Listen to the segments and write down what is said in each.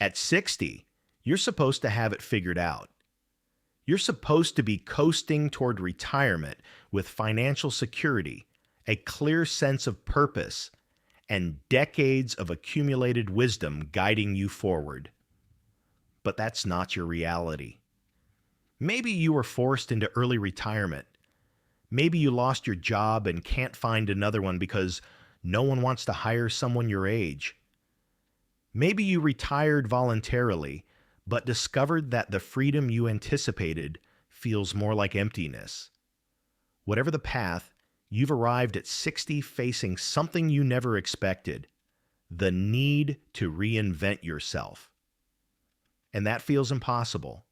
At 60, you're supposed to have it figured out. You're supposed to be coasting toward retirement with financial security, a clear sense of purpose, and decades of accumulated wisdom guiding you forward. But that's not your reality. Maybe you were forced into early retirement. Maybe you lost your job and can't find another one because no one wants to hire someone your age. Maybe you retired voluntarily, but discovered that the freedom you anticipated feels more like emptiness. Whatever the path, you've arrived at 60 facing something you never expected, the need to reinvent yourself. And that feels impossible.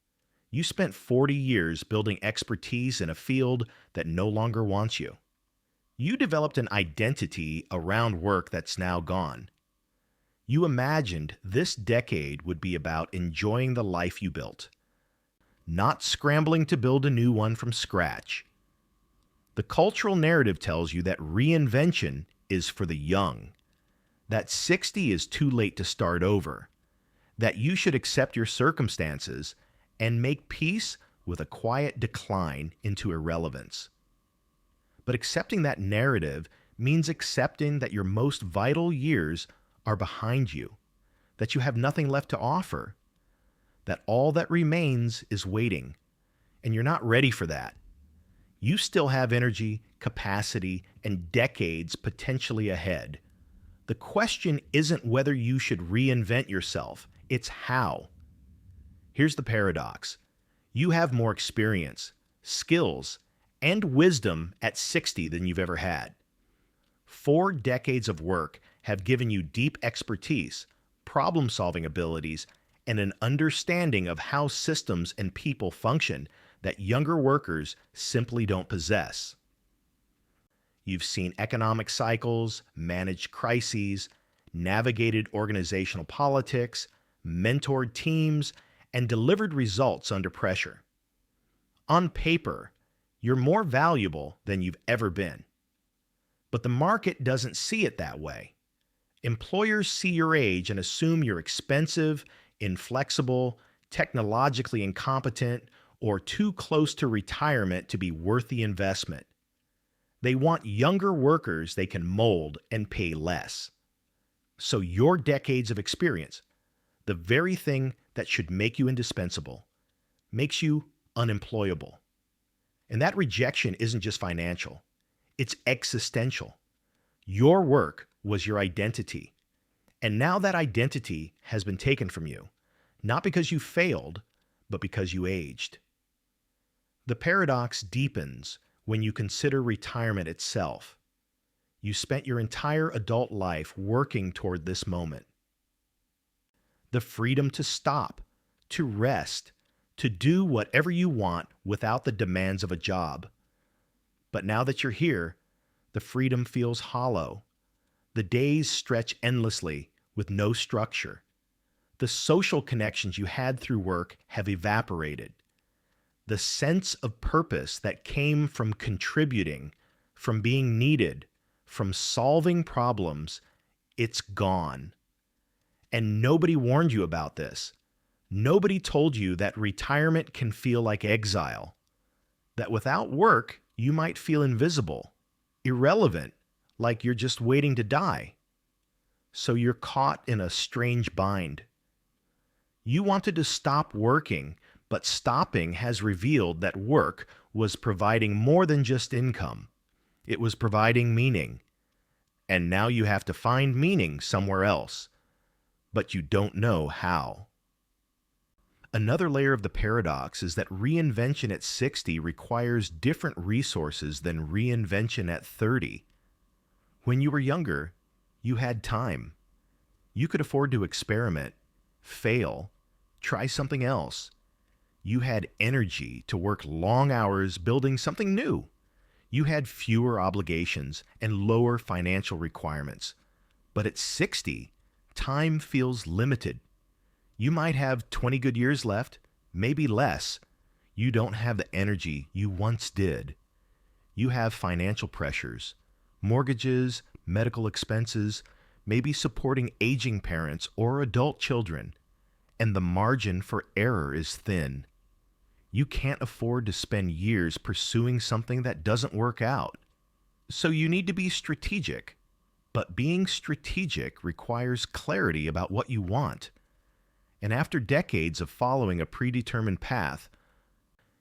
You spent 40 years building expertise in a field that no longer wants you. You developed an identity around work that's now gone. You imagined this decade would be about enjoying the life you built, not scrambling to build a new one from scratch. The cultural narrative tells you that reinvention is for the young, that 60 is too late to start over, that you should accept your circumstances and make peace with a quiet decline into irrelevance. But accepting that narrative means accepting that your most vital years are behind you, that you have nothing left to offer, that all that remains is waiting, and you're not ready for that. You still have energy, capacity, and decades potentially ahead. The question isn't whether you should reinvent yourself, it's how. Here's the paradox. You have more experience, skills, and wisdom at 60 than you've ever had. 4 decades of work have given you deep expertise, problem-solving abilities, and an understanding of how systems and people function that younger workers simply don't possess. You've seen economic cycles, managed crises, navigated organizational politics, mentored teams, and delivered results under pressure. On paper, you're more valuable than you've ever been. But the market doesn't see it that way. Employers see your age and assume you're expensive, inflexible, technologically incompetent, or too close to retirement to be worth the investment. They want younger workers they can mold and pay less. So your decades of experience, the very thing that should make you indispensable, makes you unemployable. And that rejection isn't just financial, it's existential. Your work was your identity. And now that identity has been taken from you, not because you failed, but because you aged. The paradox deepens when you consider retirement itself. You spent your entire adult life working toward this moment. The freedom to stop, to rest, to do whatever you want without the demands of a job. But now that you're here, the freedom feels hollow. The days stretch endlessly with no structure. The social connections you had through work have evaporated. The sense of purpose that came from contributing, from being needed, from solving problems, it's gone. And nobody warned you about this. Nobody told you that retirement can feel like exile, that without work, you might feel invisible, irrelevant, like you're just waiting to die. So you're caught in a strange bind. You wanted to stop working, but stopping has revealed that work was providing more than just income. It was providing meaning. And now you have to find meaning somewhere else, but you don't know how. Another layer of the paradox is that reinvention at 60 requires different resources than reinvention at 30. When you were younger, you had time. You could afford to experiment, fail, try something else. You had energy to work long hours building something new. You had fewer obligations and lower financial requirements. But at 60, time feels limited. You might have 20 good years left, maybe less. You don't have the energy you once did. You have financial pressures, mortgages, medical expenses, maybe supporting aging parents or adult children. and the margin for error is thin. You can't afford to spend years pursuing something that doesn't work out. So you need to be strategic. But being strategic requires clarity about what you want. And after decades of following a predetermined path,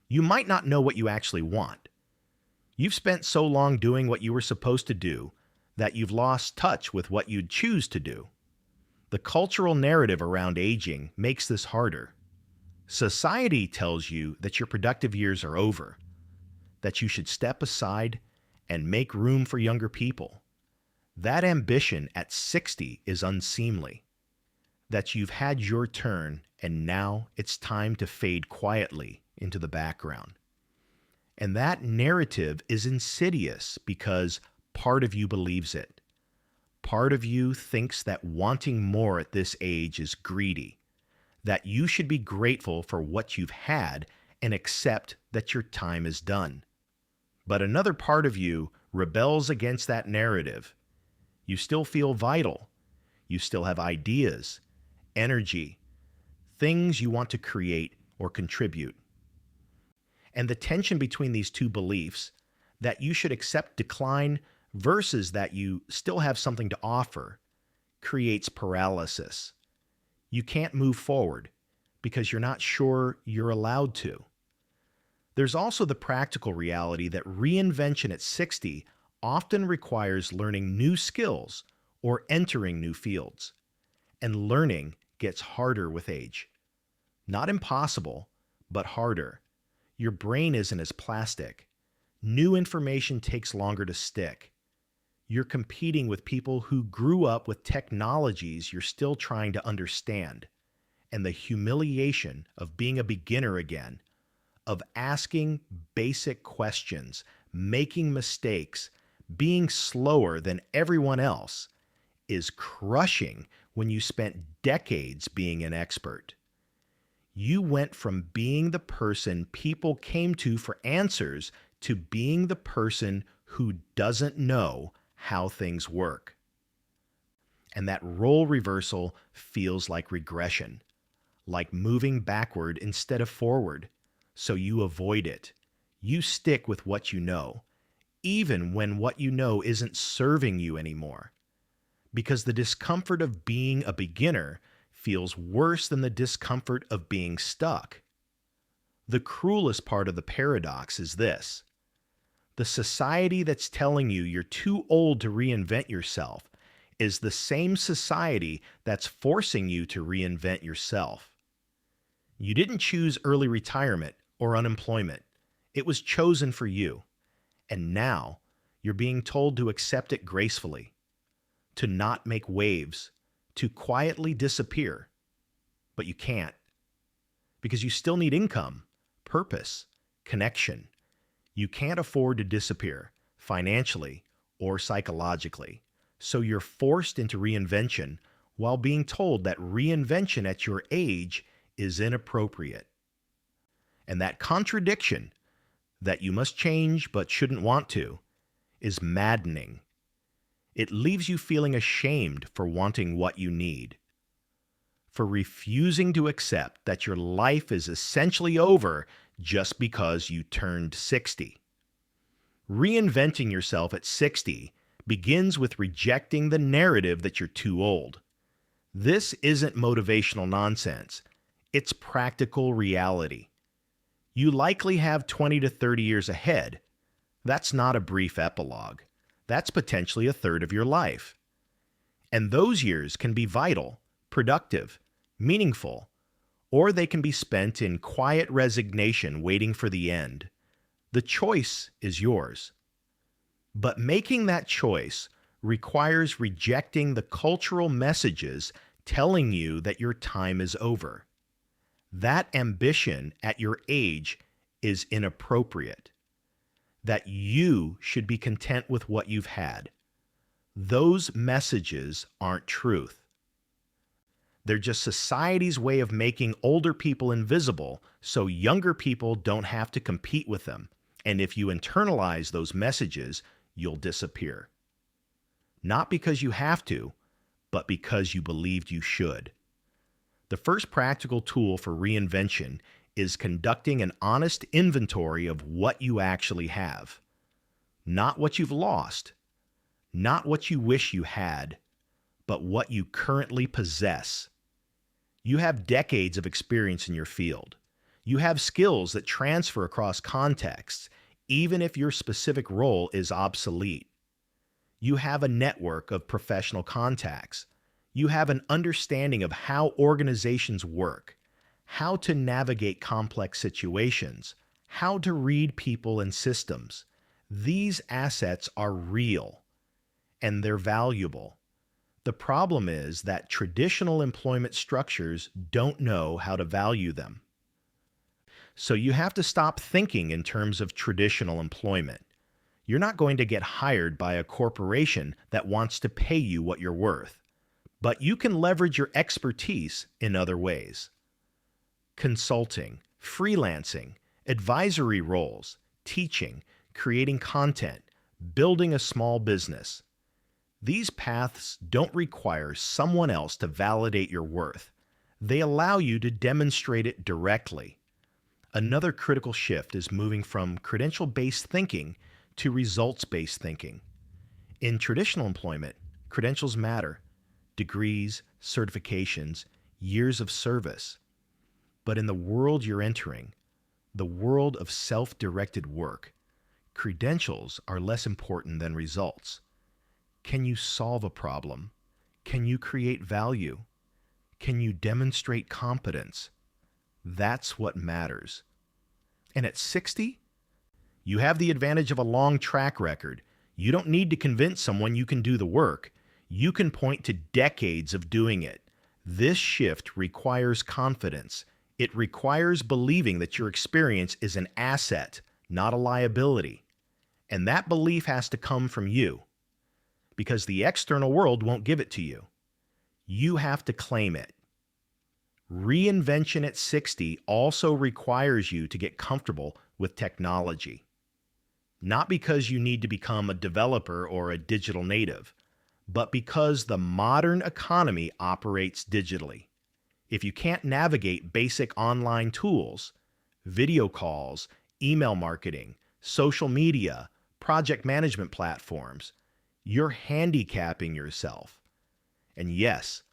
you might not know what you actually want. You've spent so long doing what you were supposed to do that you've lost touch with what you'd choose to do. The cultural narrative around aging makes this harder. Society tells you that your productive years are over, that you should step aside and make room for younger people. That ambition at 60 is unseemly. That you've had your turn and now it's time to fade quietly into the background. And that narrative is insidious because part of you believes it. Part of you thinks that wanting more at this age is greedy, that you should be grateful for what you've had and accept that your time is done. But another part of you rebels against that narrative. You still feel vital. You still have ideas, energy, things you want to create or contribute. And the tension between these two beliefs, that you should accept decline versus that you still have something to offer, creates paralysis. You can't move forward because you're not sure you're allowed to. There's also the practical reality that reinvention at 60 often requires learning new skills or entering new fields. And learning gets harder with age. Not impossible, but harder. Your brain isn't as plastic. New information takes longer to stick. You're competing with people who grew up with technologies you're still trying to understand. And the humiliation of being a beginner again, of asking basic questions, making mistakes, being slower than everyone else, is crushing when you spent decades being an expert. You went from being the person people came to for answers to being the person who doesn't know how things work. And that role reversal feels like regression, like moving backward instead of forward. So you avoid it. You stick with what you know, even when what you know isn't serving you anymore. Because the discomfort of being a beginner feels worse than the discomfort of being stuck. The cruelest part of the paradox is this. The society that's telling you you're too old to reinvent yourself is the same society that's forcing you to reinvent yourself. You didn't choose early retirement or unemployment. It was chosen for you. And now you're being told to accept it gracefully, to not make waves, to quietly disappear. But you can't, because you still need income, purpose, connection. You can't afford to disappear financially or psychologically. So you're forced into reinvention while being told that reinvention at your age is inappropriate. And that contradiction, that you must change but shouldn't want to, is maddening. It leaves you feeling ashamed for wanting what you need, for refusing to accept that your life is essentially over just because you turned 60. Reinventing yourself at 60 begins with rejecting the narrative that you're too old. This isn't motivational nonsense. It's practical reality. You likely have 20 to 30 years ahead. That's not a brief epilogue. That's potentially a third of your life. And those years can be vital, productive, meaningful, or they can be spent in quiet resignation waiting for the end. The choice is yours. But making that choice requires rejecting the cultural messages telling you that your time is over. That ambition at your age is inappropriate. That you should be content with what you've had. Those messages aren't truth. They're just society's way of making older people invisible so younger people don't have to compete with them. And if you internalize those messages, you'll disappear. Not because you have to, but because you believed you should. The first practical tool for reinvention is conducting an honest inventory of what you actually have. Not what you've lost, not what you wish you had, but what you currently possess. You have decades of experience in your field. You have skills that transfer across contexts, even if your specific role is obsolete. You have a network of professional contacts. You have an understanding of how organizations work, how to navigate complex situations, how to read people and systems. These assets are real, and they're valuable. The problem is that traditional employment structures don't know how to value them. So you have to stop thinking in terms of traditional employment. You're not going to get hired by a corporation that wants to pay you what you're worth, but you can leverage your expertise in other ways. Consulting, freelancing, advisory roles, teaching, creating content, building a small business. These paths don't require someone else to validate your worth. They allow you to demonstrate it directly. Another critical shift is moving from credential-based thinking to results-based thinking. In traditional employment, credentials matter: degrees, certifications, years of service. But in the world you're entering, the world of self-directed work, credentials are less important than results. Can you solve a problem? Can you create value? Can you demonstrate competence? That's what matters. And at 60, you have the advantage of a long track record. You don't need to convince someone you can do the work. You can point to decades of doing it. This shift requires confidence. It requires believing that your experience is an asset, not a liability. And that belief has to come from you, because the external world won't give it to you. You have to claim it. Reinvention at 60 also requires you to get comfortable with technology. Not because you need to become a developer or a digital native, but because the modern economy operates digitally. If you can't navigate basic online tools, video calls, email marketing, social media, project management platforms, you're handicapping yourself. And yes,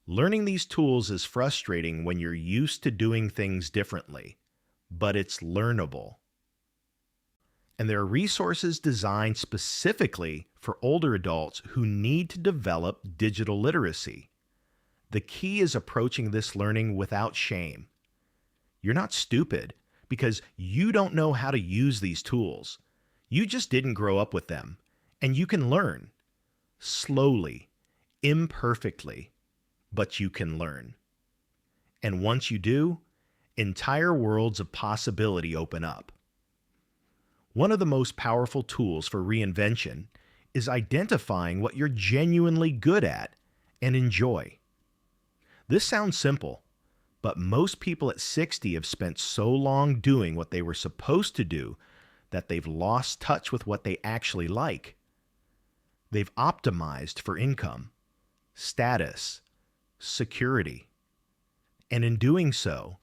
learning these tools is frustrating when you're used to doing things differently, but it's learnable. And there are resources designed specifically for older adults who need to develop digital literacy. The key is approaching this learning without shame. You're not stupid because you don't know how to use these tools. You just didn't grow up with them, and you can learn. Slowly, imperfectly, but you can learn. And once you do, entire worlds of possibility open up. One of the most powerful tools for reinvention is identifying what you're genuinely good at and enjoy. This sounds simple, but most people at 60 have spent so long doing what they were supposed to do that they've lost touch with what they actually like. They've optimized for income, status, security, and in doing so,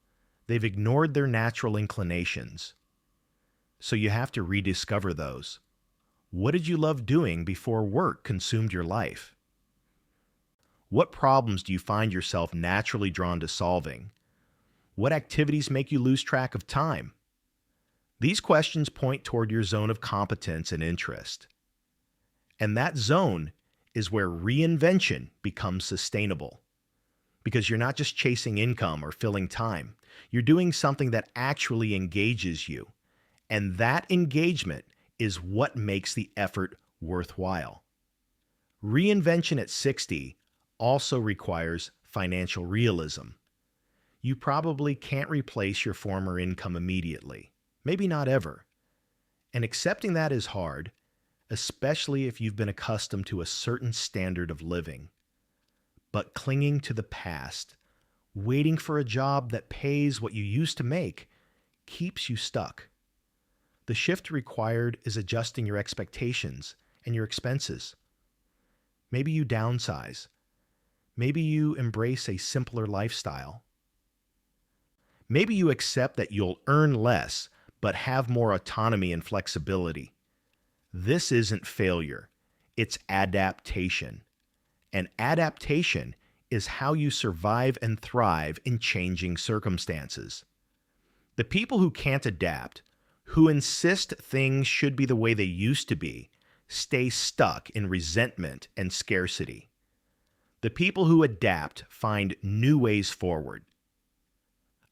they've ignored their natural inclinations. So you have to rediscover those. What did you love doing before work consumed your life? What problems do you find yourself naturally drawn to solving? What activities make you lose track of time? These questions point toward your zone of competence and interest. And that zone is where reinvention becomes sustainable. Because you're not just chasing income or filling time. You're doing something that actually engages you. And that engagement is what makes the effort worthwhile. Reinvention at 60 also requires financial realism. You probably can't replace your former income immediately, maybe not ever. And accepting that is hard, especially if you've been accustomed to a certain standard of living. But clinging to the past, waiting for a job that pays what you used to make, keeps you stuck. The shift required is adjusting your expectations and your expenses. Maybe you downsize. Maybe you embrace a simpler lifestyle. Maybe you accept that you'll earn less, but have more autonomy and flexibility. This isn't failure, it's adaptation. And adaptation is how you survive and thrive in changing circumstances. The people who can't adapt, who insist things should be the way they used to be, stay stuck in resentment and scarcity. The people who adapt find new ways forward.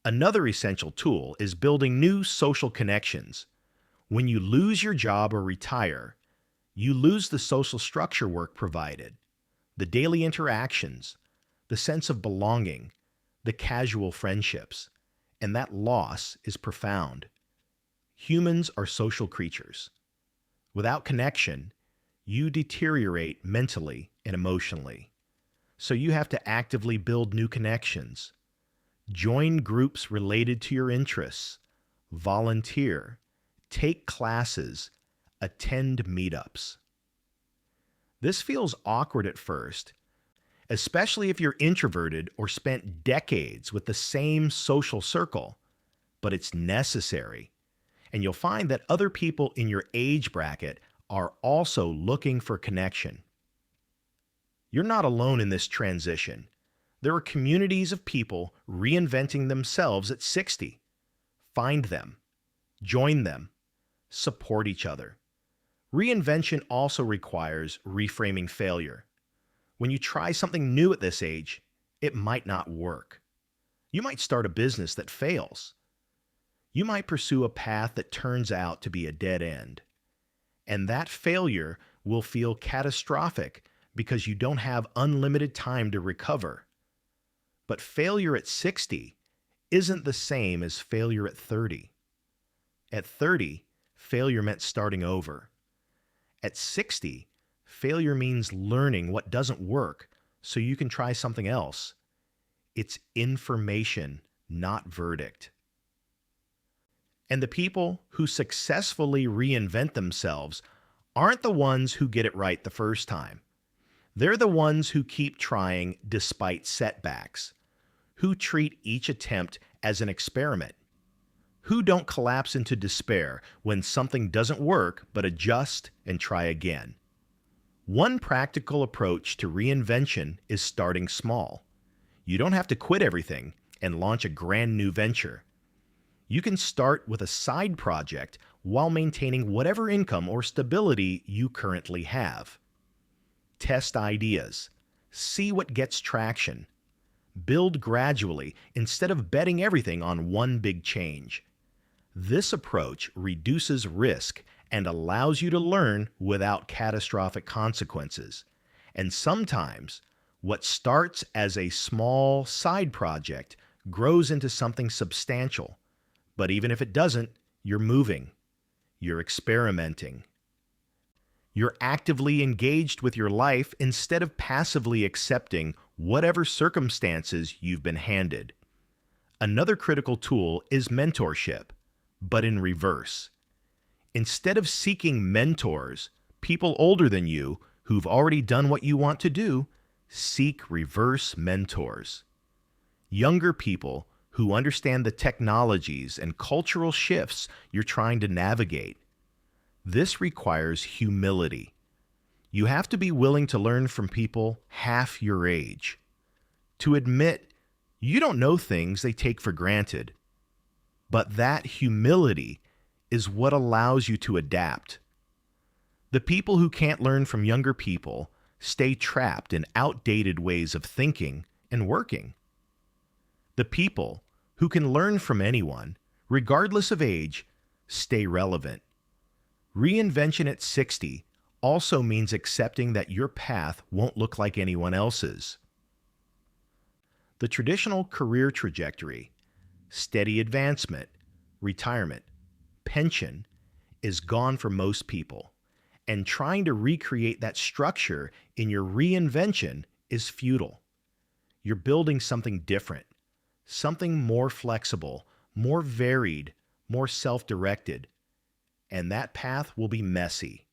Another essential tool is building new social connections. When you lose your job or retire, you lose the social structure work provided, the daily interactions, the sense of belonging, the casual friendships, and that loss is profound. Humans are social creatures. Without connection, you deteriorate mentally and emotionally. So you have to actively build new connections. Join groups related to your interests, volunteer, take classes, attend meetups. This feels awkward at first, especially if you're introverted or spent decades with the same social circle, but it's necessary. And you'll find that other people in your age bracket are also looking for connection. You're not alone in this transition. There are communities of people reinventing themselves at 60. Find them, join them, support each other. Reinvention also requires reframing failure. When you try something new at this age, it might not work. You might start a business that fails. You might pursue a path that turns out to be a dead end. And that failure will feel catastrophic because you don't have unlimited time to recover. But failure at 60 isn't the same as failure at 30. At 30, failure meant starting over. At 60, failure means learning what doesn't work so you can try something else. It's information, not verdict. And the people who successfully reinvent themselves aren't the ones who get it right the first time. They're the ones who keep trying despite setbacks, who treat each attempt as an experiment, who don't collapse into despair when something doesn't work but adjust and try again. One practical approach to reinvention is starting small. You don't have to quit everything and launch a brand new venture. You can start with a side project while maintaining whatever income or stability you currently have. Test ideas. See what gets traction. Build gradually instead of betting everything on one big change. This approach reduces risk and allows you to learn without catastrophic consequences. And sometimes, what starts as a small side project grows into something substantial. But even if it doesn't, you're moving. You're experimenting. You're actively engaged with your life instead of passively accepting whatever circumstances you've been handed. Another critical tool is mentorship, but in reverse. Instead of seeking mentors, people older than you who've already done what you want to do, seek reverse mentors. Younger people who understand the technologies and cultural shifts you're trying to navigate. This requires humility. You have to be willing to learn from people half your age, to admit you don't know things they take for granted. But that humility is what allows you to adapt. The people who can't learn from younger people stay trapped in outdated ways of thinking and working. The people who can learn from anyone, regardless of age, stay relevant. Reinvention at 60 also means accepting that your path won't look like anyone else's. The traditional career trajectory, steady advancement, retirement, pension, is gone for most people, and trying to recreate that structure in your reinvention is futile. You're building something different, something more flexible, more varied, more self-directed, and that path will be messy.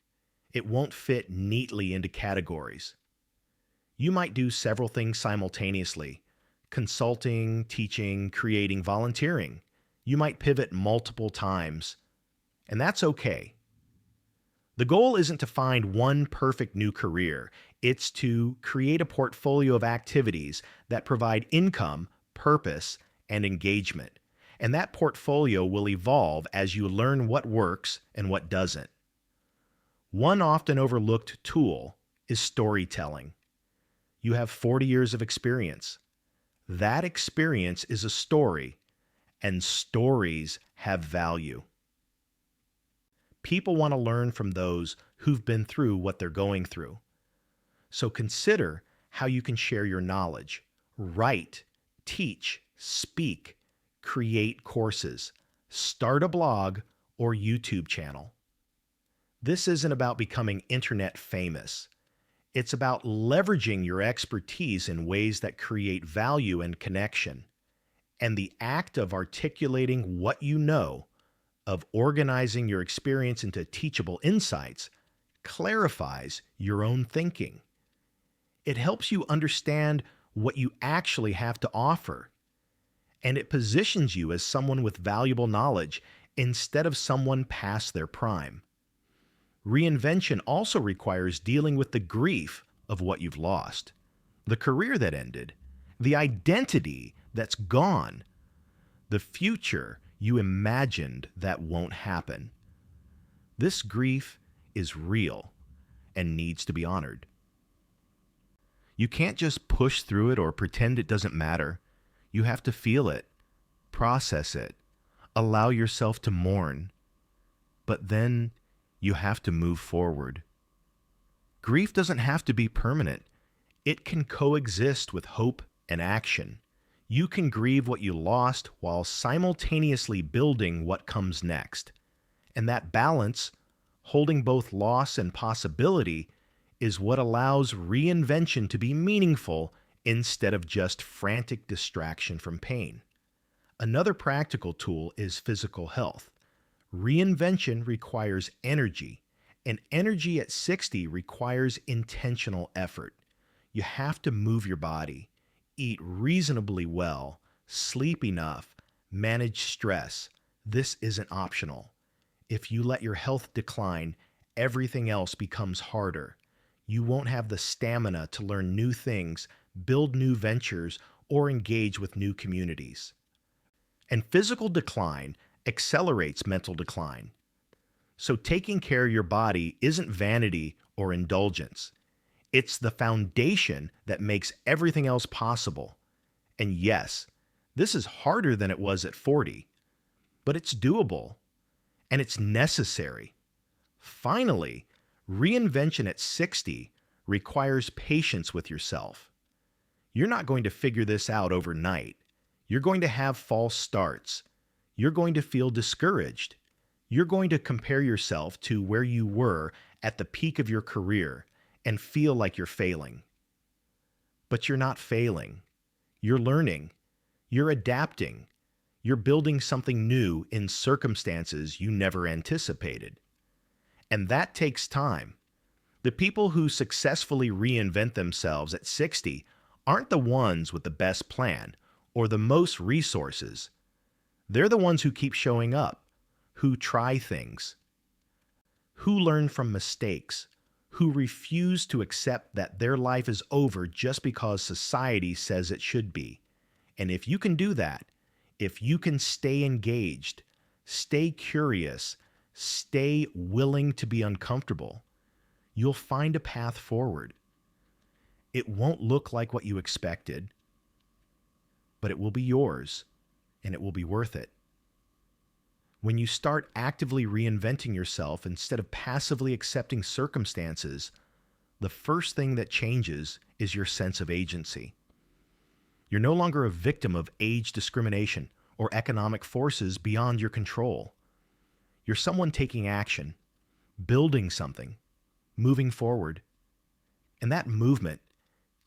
It won't fit neatly into categories. You might do several things simultaneously, consulting, teaching, creating, volunteering. You might pivot multiple times, and that's okay. The goal isn't to find one perfect new career, it's to create a portfolio of activities that provide income, purpose, and engagement. And that portfolio will evolve as you learn what works and what doesn't. One often overlooked tool is storytelling. You have 40 years of experience. That experience is a story, and stories have value. People want to learn from those who've been through what they're going through. So consider how you can share your knowledge. Write, teach, speak, create courses, start a blog or YouTube channel. This isn't about becoming internet famous. It's about leveraging your expertise in ways that create value and connection. And the act of articulating what you know, of organizing your experience into teachable insights, clarifies your own thinking. It helps you understand what you actually have to offer, and it positions you as someone with valuable knowledge instead of someone past their prime. Reinvention also requires dealing with the grief of what you've lost, the career that ended, the identity that's gone, the future you imagined that won't happen. This grief is real and needs to be honored. You can't just push through it or pretend it doesn't matter. You have to feel it, process it, allow yourself to mourn. But then you have to move forward. Grief doesn't have to be permanent. It can coexist with hope and action. You can grieve what you lost while simultaneously building what comes next. And that balance, holding both loss and possibility, is what allows reinvention to be meaningful instead of just frantic distraction from pain. Another practical tool is physical health. Reinvention requires energy, and energy at 60 requires intentional effort. You have to move your body, eat reasonably well, sleep enough, manage stress. This isn't optional. If you let your health decline, everything else becomes harder. You won't have the stamina to learn new things, build new ventures, or engage with new communities. And physical decline accelerates mental decline. So taking care of your body isn't vanity or indulgence. It's the foundation that makes everything else possible. And yes, this is harder than it was at 40, but it's doable and it's necessary. Finally, reinvention at 60 requires patience with yourself. You're not going to figure this out overnight. You're going to have false starts. You're going to feel discouraged. You're going to compare yourself to where you were at the peak of your career and feel like you're failing. But you're not failing. You're learning. You're adapting. You're building something new in circumstances you never anticipated. And that takes time. The people who successfully reinvent themselves at 60 aren't the ones with the best plan or the most resources. They're the ones who keep showing up, who try things, who learn from mistakes, who refuse to accept that their life is over just because society says it should be. And if you can do that, if you can stay engaged, stay curious, stay willing to be uncomfortable, you'll find a path forward. It won't look like what you expected, but it will be yours, and it will be worth it. When you start actively reinventing yourself instead of passively accepting circumstances, the first thing that changes is your sense of agency. You're no longer a victim of age discrimination or economic forces beyond your control. You're someone taking action, building something, moving forward. And that movement,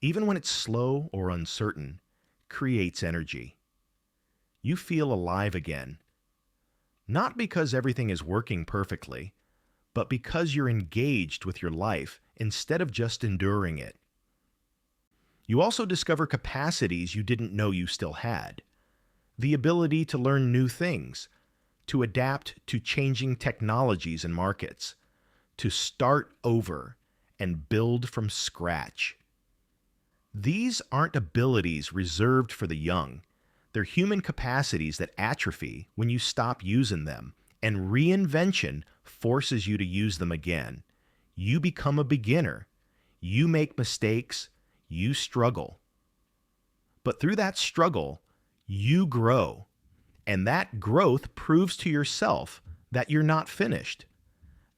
even when it's slow or uncertain, creates energy. You feel alive again. Not because everything is working perfectly, but because you're engaged with your life instead of just enduring it. You also discover capacities you didn't know you still had. The ability to learn new things, to adapt to changing technologies and markets, to start over and build from scratch. These aren't abilities reserved for the young. They're human capacities that atrophy when you stop using them, and reinvention forces you to use them again. You become a beginner. You make mistakes. You struggle. But through that struggle, you grow. And that growth proves to yourself that you're not finished.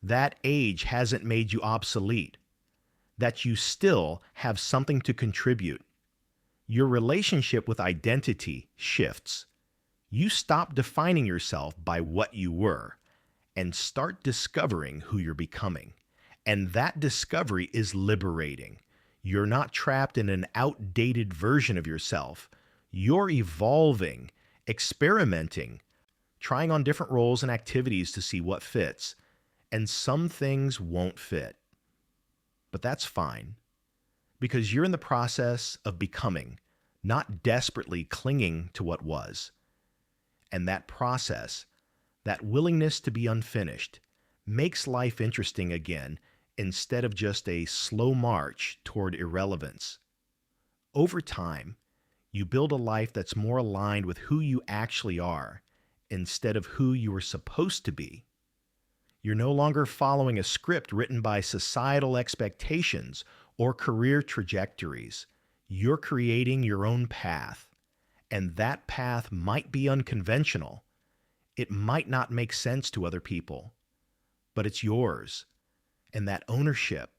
That age hasn't made you obsolete. That you still have something to contribute. Your relationship with identity shifts. You stop defining yourself by what you were and start discovering who you're becoming. And that discovery is liberating. You're not trapped in an outdated version of yourself. You're evolving, experimenting, trying on different roles and activities to see what fits. And some things won't fit. But that's fine, because you're in the process of becoming, not desperately clinging to what was. And that process, that willingness to be unfinished, makes life interesting again instead of just a slow march toward irrelevance. Over time, you build a life that's more aligned with who you actually are instead of who you were supposed to be. You're no longer following a script written by societal expectations or career trajectories. You're creating your own path, and that path might be unconventional. It might not make sense to other people, but it's yours. And that ownership,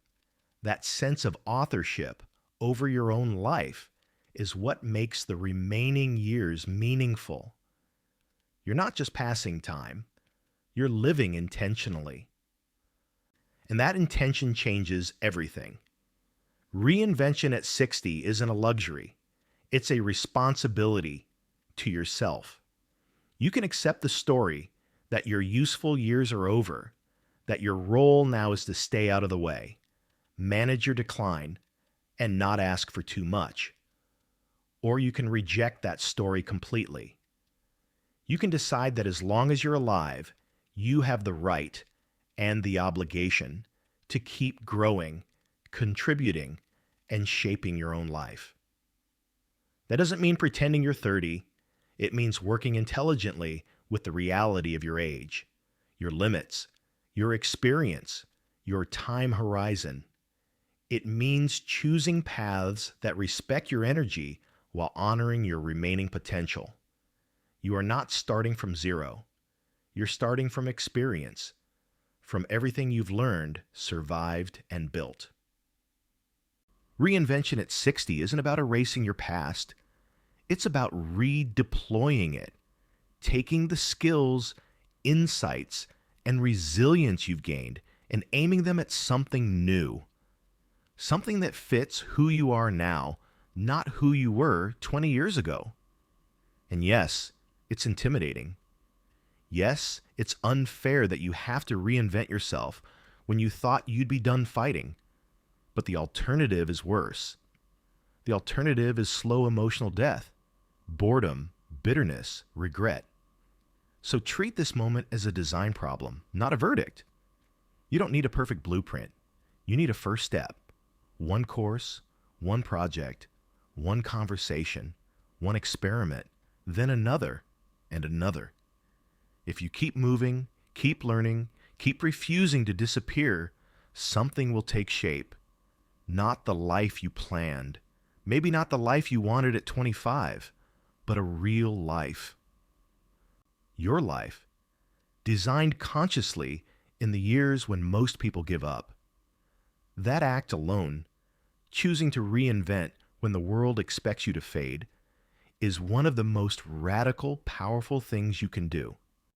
that sense of authorship over your own life is what makes the remaining years meaningful. You're not just passing time. You're living intentionally. And that intention changes everything. Reinvention at 60 isn't a luxury. It's a responsibility to yourself. You can accept the story that your useful years are over, that your role now is to stay out of the way, manage your decline, and not ask for too much. Or you can reject that story completely. You can decide that as long as you're alive, you have the right and the obligation to keep growing, contributing, and shaping your own life. That doesn't mean pretending you're 30. It means working intelligently with the reality of your age, your limits, your experience, your time horizon. It means choosing paths that respect your energy while honoring your remaining potential. You are not starting from zero. You're starting from experience, from everything you've learned, survived, and built. Reinvention at 60 isn't about erasing your past. It's about redeploying it, taking the skills, insights, and resilience you've gained and aiming them at something new. Something that fits who you are now, not who you were 20 years ago. And yes, it's intimidating. Yes, it's unfair that you have to reinvent yourself when you thought you'd be done fighting. But the alternative is worse. The alternative is slow emotional death, boredom, bitterness, regret. So treat this moment as a design problem, not a verdict. You don't need a perfect blueprint. You need a first step. One course, one project, one conversation, one experiment, then another and another. If you keep moving, keep learning, keep refusing to disappear, something will take shape. Not the life you planned. Maybe not the life you wanted at 25, but a real life. Your life, designed consciously in the years when most people give up. That act alone, choosing to reinvent when the world expects you to fade, is one of the most radical, powerful things you can do.